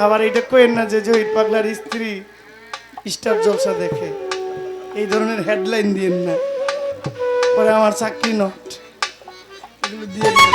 আবার এটা কইেন না যে জহির পাগলার স্ত্রী স্টার জলসা দেখে, এই ধরনের হেডলাইন দিয়েন না, পরে আমার চাকরি নট এগুলো দিয়ে দিন।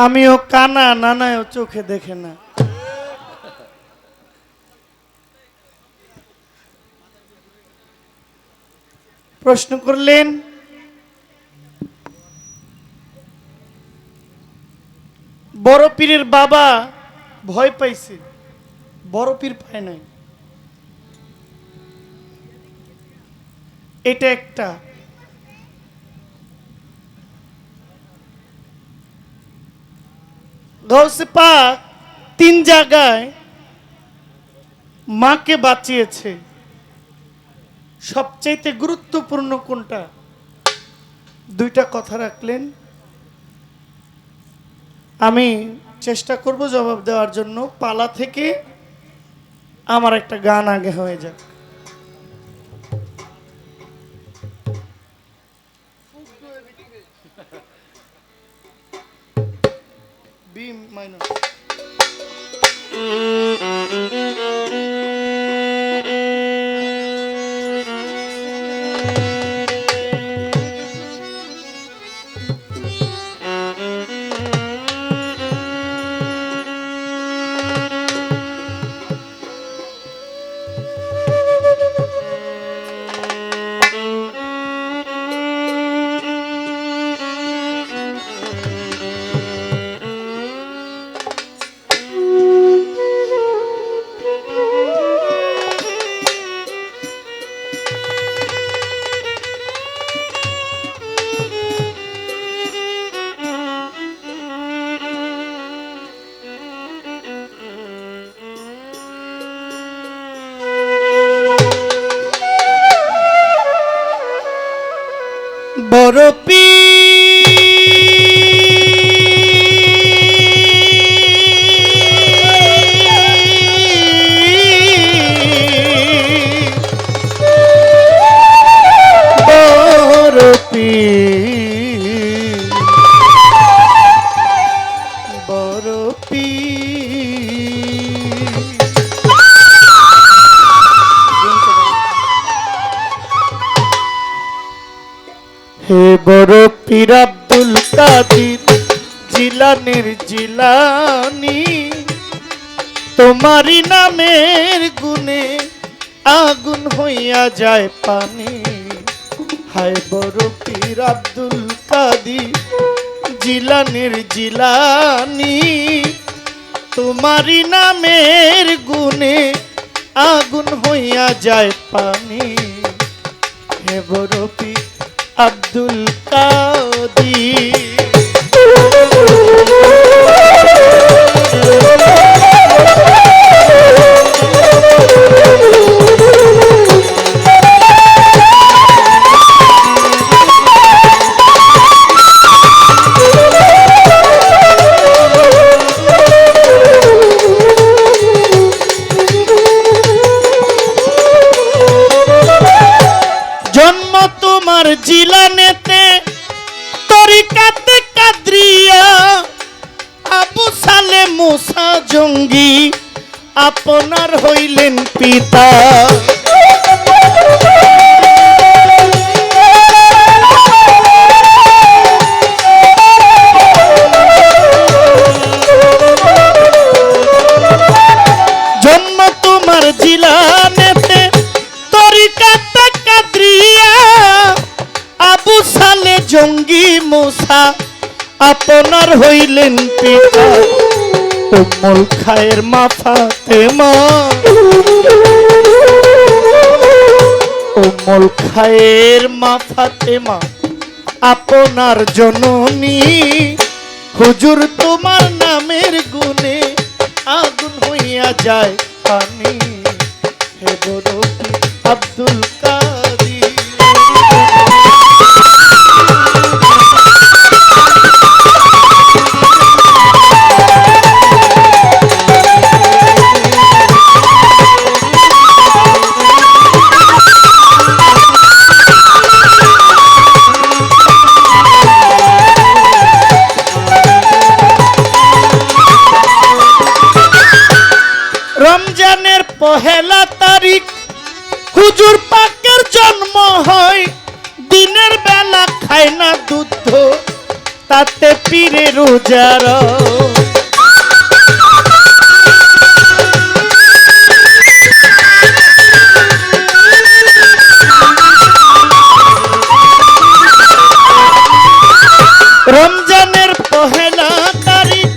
আমিও কানা, নানাও চোখে দেখে না। প্রশ্ন করলেন বড় পীরের বাবা ভয় পাইছে, বড় পীর পায় নাই, এটা একটা। গৌসে পাক 3 জায়গায় মাকে বাঁচিয়েছে, সবচাইতে গুরুত্বপূর্ণ কোনটা? 2টা কথা রাখলেন, আমি চেষ্টা করব জবাব দেওয়ার জন্য। পালা থেকে আমার একটা গান আগে হয়ে যাক। B minor. বড় হে বড় পীর আব্দুল কাদির জিলানির জিলানি, তোমারি নামের গুণে আগুন হইয়া যায় পানি। হায় বড় পীর আব্দুল কাদির জিলানির জিলানি, তোমারি নামের গুণে আগুন হইয়া যায় পানি। হে বড় পীর আব্দুল কাদির। তোমার জিলানেতে তরিকাতে কাদরিয়া আবু সালে মুসা জঙ্গি আপনার হইলেন পিতা জন্ম তোমার জিলানেতে তরিকাতে কাদরিয়া আবু সালে জঙ্গি মুসা আপনার হইলেন পিতা উম্মুল খায়ের মা ফাতেমা উম্মুল খায়ের মা ফাতেমা আপনার জননী হুজুর তোমার নামের গুণে আগুন হইয়া যায় পানি হে বরফি আব্দুল কাদির রমজানের পহেলা তারিখ হুজুর পাকের জন্ম হয় দিনের বেলা খায় না দুধ তাতে পীরে রোজার রমজানের পহেলা তারিখ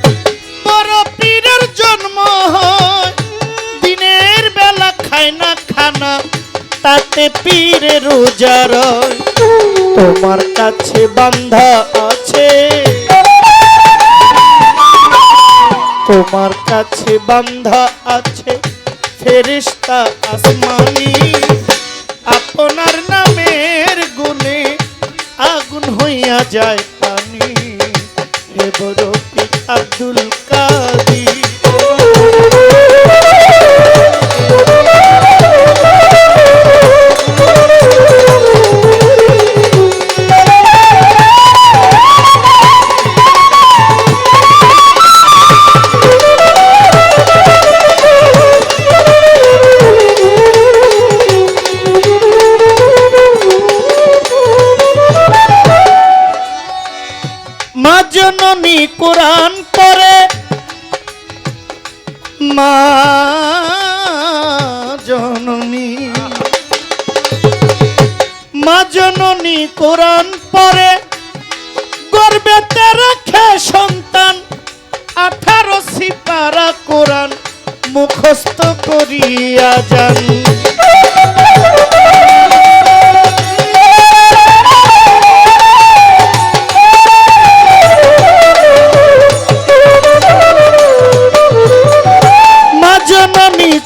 বড় পীরের জন্ম হয় দিনের বেলা খায় না খানা তাতে পীরে রোজার তোমার কাছে বান্ধা আছে তোমার কাছে বান্ধা আছে ফেরেশতা আসমানি আপনার নামের গুণে আগুন হইয়া যায় পানি হে বরফি আব্দুল কাদির মা জননী কোরআন পড়ে মা জননী মা জননী কোরআন পড়ে গর্বেতে রাখে সন্তান 18 সিপারা কোরআন মুখস্থ করিয়া যান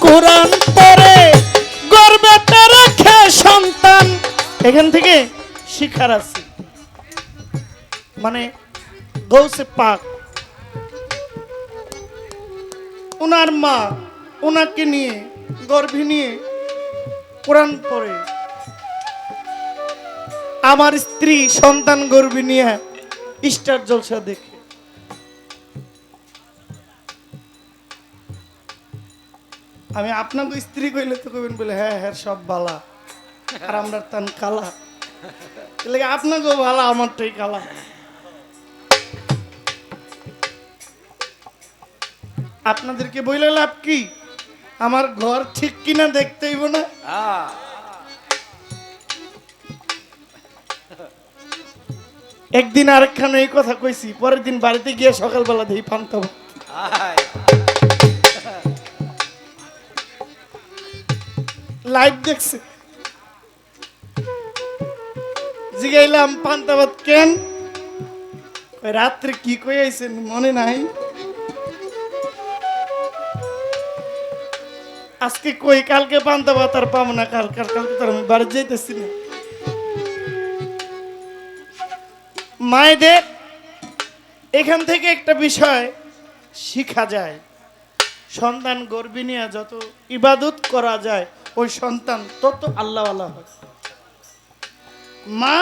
কোরআন পড়ে গর্বেতে রাখে সন্তান এখান থেকে শিক্ষার আছে মানে গৌসে পাক ওনার মা ওনাকে নিয়ে গর্ভে নিয়ে কোরআন পড়ে আমার স্ত্রী সন্তান গর্ভে নিয়ে স্টার জলসা দেখে আমি আপনাকে স্ত্রী কইলে তো কইবেন বলে হ্যাঁ হ্যাঁ সব বালা আর আমরা তান কালা লাগে আপনাকেও ভালা আমারটাই কালা আপনাদেরকে বইলে লাভ কি আমার ঘর ঠিক কিনা দেখতে হইব না একদিন আরেকখানে এই কথা কইছি পরের দিন বাড়িতে গিয়ে সকালবেলা দেখি পান্তা লাইভ দেখছে জিগাইলাম পান্তা ভাত কেন রাত্রে কি কই আইছেন মনে নাই আজকে কই কালকে পান্তা ভাত আর পাবো না কালকে তো আমি বাড়ি যাইতেছি না মায়েদের এখান থেকে একটা বিষয় শিখা যায় সন্তান গর্ভিণী যত ইবাদত করা যায় ওই সন্তান তত আল্লাহওয়ালা হয় মা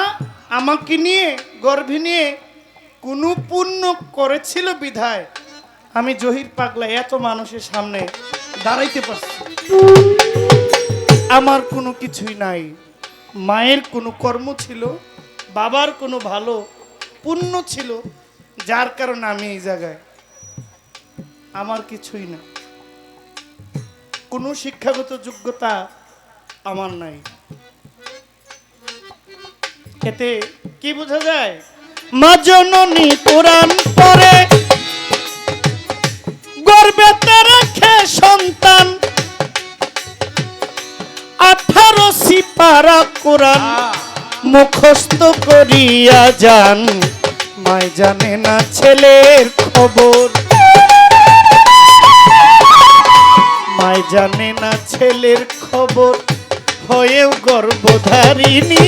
আমাকে নিয়ে গর্ভে নিয়ে কোনো পুণ্য করেছিল বিধায় আমি জহির পাগলা এত মানুষের সামনে দাঁড়াইতে পারছি। আমার কোনো কিছুই নাই, মায়ের কোনো কর্ম ছিল, বাবার কোনো ভালো পুণ্য ছিল, যার কারণে আমি এই জায়গায়। আমার কিছুই না, কোনো শিক্ষাগত যোগ্যতা আমার নাই। এতে কি বোঝা যায়? মা জননী পুরাণ পরে গর্ভেতে রেখে সন্তান 18 সিপারা কোরআন মুখস্থ করিয়া যান। মায় জানে না ছেলের খবর, মায় জানে না ছেলের খবর, হয়েও গর্ভধারিণী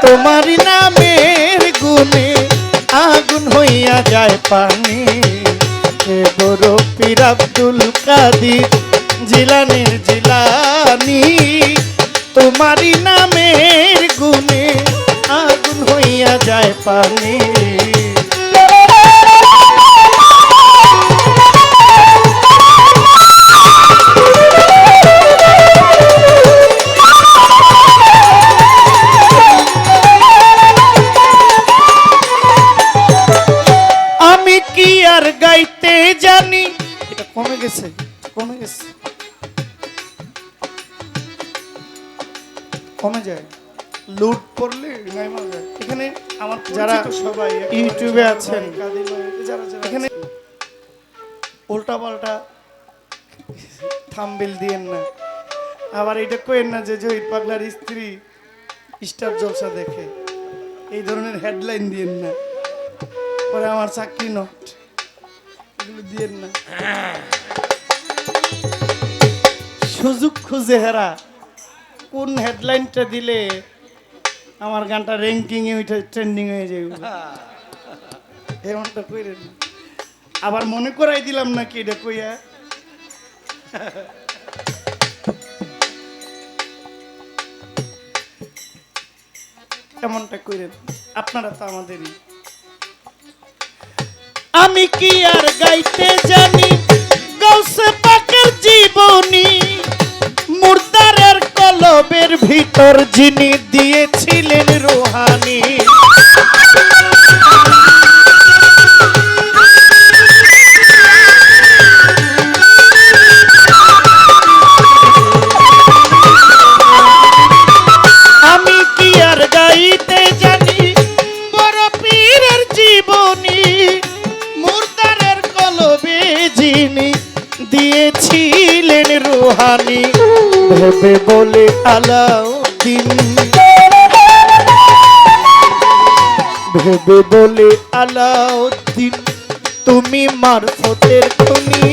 তোমার নামের গুণে আগুন হইয়া যায় পানি। হে বড় পীর আব্দুল কাদির জিলানের জিলানি, তোমারই নামের গুণে আগুন হইয়া যায় পানি। আমি কি আর গাইতে জানি, এটা কমে গেছে, কমে গেছে, কমে যায়, লুট পড়লে গাইমা যায়। এখানে আমার যারা সবাই ইউটিউবে আছেন, এখানে উল্টা পাল্টা থাম্বনেল দিয়েন না, আবার এটা কইেন না যে জহির পাগলার স্ত্রী স্টার জলসা দেখে, এই ধরনের হেডলাইন দিয়েন না, পরে আমার চাকরি নট, এগুলো দিয়েন না। সুযোগ খুঁজে হেরা কোন হেডলাইনটা দিলে আমার গানটা র্যাঙ্কিং এ ওইটা ট্রেন্ডিং হয়ে যায়, এমনটা কইরেন না। আবার মনে করাই দিলাম নাকি এটা কইয়া, এমনটা কইরেন। আপনারা তো আমাদেরই। আমি কি আর গাইতে জানি গাউসে পাকের জীবনী, মুর্দারের কলবের ভিতর যিনি দিয়েছিলেন রুহানি। আমি কি আর গাইতে জানি বড় পীরের জীবনী, মুর্দারের কলবে যিনি দিয়েছিলেন রুহানি। ভেবে বলে আলাউদ্দিন, ভেবে বলে আলাউদ্দিন তুমি মারফতের খনি,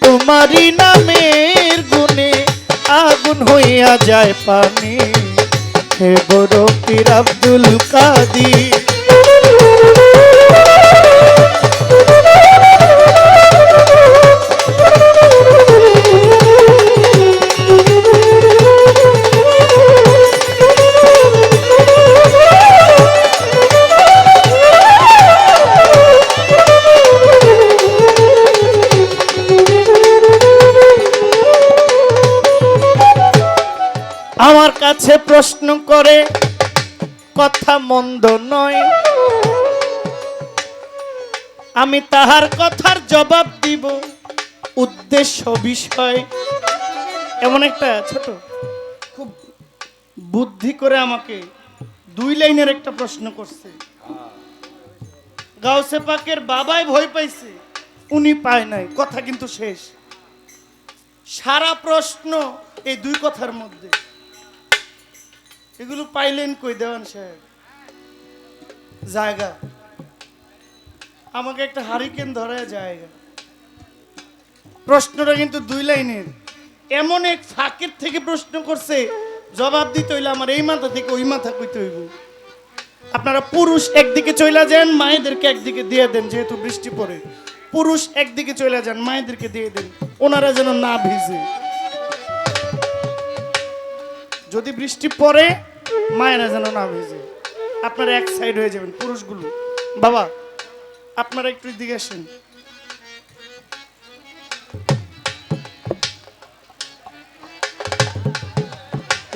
তোমারই নামের গুণে আগুন হইয়া যায় পানি। হে বড় পীর আব্দুল কাদির, আমার কাছে প্রশ্ন করে কথা মন্দ নয়, আমি তাহার কথার জবাব দিব উদ্দেশ্য বিষয়। এমন একটা ছোট খুব বুদ্ধি করে আমাকে 2 লাইনের একটা প্রশ্ন করছে। গাউসে পাকের বাবাই ভয় পাইছে, উনি পায় নাই, কথা কিন্তু শেষ। সারা প্রশ্ন এই 2 কথার মধ্যে। এগুলো পাইলেন কই দেওয়ান সাহেব? জায়গা আমাকে একটা হারিকেন ধরায় জায়গা। প্রশ্নটা কিন্তু 2 লাইনের, এমন এক ফাঁকের থেকে প্রশ্ন করছে, জবাব দিতে হইলে আমার এই মাথা থেকে ওই মাথা কইতে হইব। আপনারা পুরুষ একদিকে চলে যান, মায়েদেরকে একদিকে দিয়ে দেন, যেহেতু বৃষ্টি পড়ে। পুরুষ একদিকে চলে যান, মায়েদেরকে দিয়ে দেন, ওনারা যেন না ভিজে। যদি বৃষ্টি পড়ে মায়েরা যেন না ভেজে। আপনারা এক সাইড হয়ে যাবেন পুরুষগুলো। বাবা আপনারা একটু দিকে আসেন।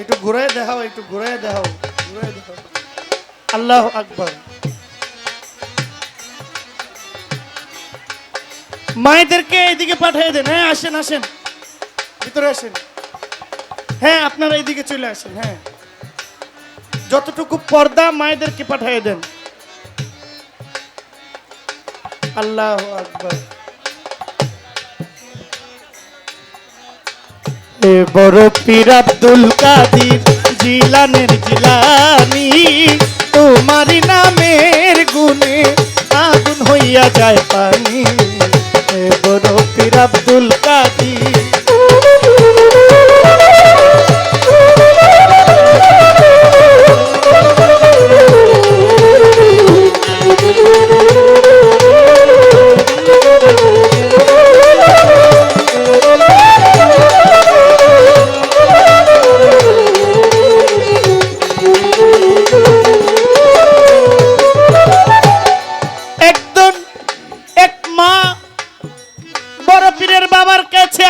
একটু ঘুরায় দেখাও, একটু ঘুরায় দেখাও, ঘুরায় দেখাও। আল্লাহ আকবার। মায়েদেরকে এইদিকে পাঠিয়ে দেন। হ্যাঁ আসেন আসেন, ভিতরে আসেন। হ্যাঁ আপনারা এইদিকে চলে আসেন। হ্যাঁ যতটুকু পর্দা মায়েদেরকে পাঠিয়ে দেন। আল্লাহ আকবার। এ বড় পীর আব্দুল কাদির জিলানের জিলানি, তোমারি নামের গুণে আগুন হইয়া যায় পানি। এ বড় পীর আব্দুল কাদির।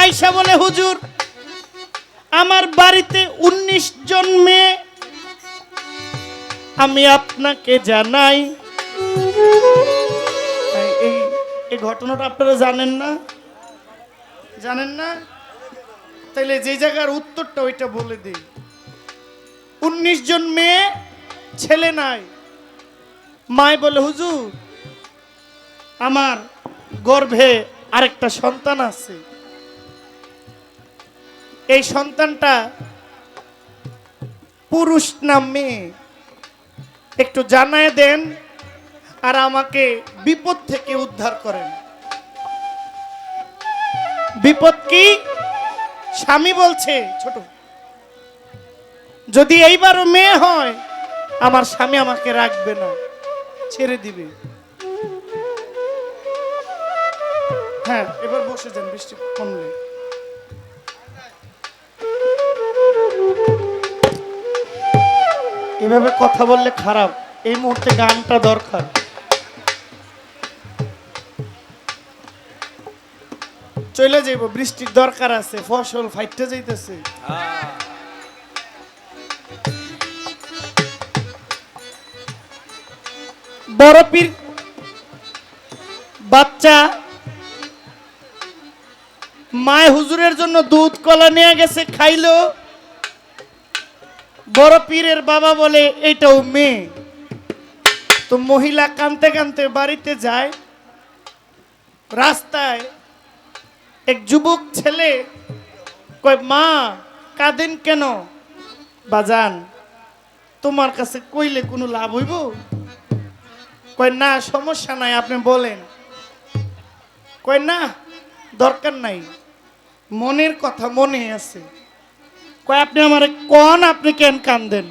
আইসা বলে হুজুর আমার বাড়িতে 19 জন মেয়ে, আমি আপনাকে জানাই। এই ঘটনাটা আপনারা জানেন না? জানেন না? তাইলে যে জায়গার উত্তরটা ওইটা বলে দিই। 19 জন মেয়ে, ছেলে নাই। মায় বলে হুজুর আমার গর্ভে আরেকটা সন্তান আছে, এই সন্তানটা পুরুষ না মেয়ে একটু জানায় দেন আর আমাকে বিপদ থেকে উদ্ধার করেন। বিপদ কি? স্বামী বলছে ছোট, যদি এইবারও মেয়ে হয় আমার স্বামী আমাকে রাখবে না, ছেড়ে দিবে। হ্যাঁ এবার বসে যান, বৃষ্টি কমলে। এভাবে কথা বললে খারাপ, এই মুহূর্তে গানটা দরকার। চলে যাইব, বৃষ্টির দরকার আছে, ফসল ফাইটতে যাইতেছে। বড় পীর বাচ্চা মায় হুজুরের জন্য দুধ কলা নিয়ে গেছে, খাইলো। বড় পীরের বাবা বলে এইটাও মেয়ে। তো মহিলা কানতে কানতে বাড়িতে যায়। রাস্তায় এক যুবক ছেলে কয় মা কাঁদেন কেন? বাজান তোমার কাছে কইলে কোনো লাভ হইব? কয় না সমস্যা নাই, আপনি বলেন। কয় না দরকার নাই, মনের কথা মনে আছে। কয় আপনি আমারে কোন, আপনি কেন কান্দেন?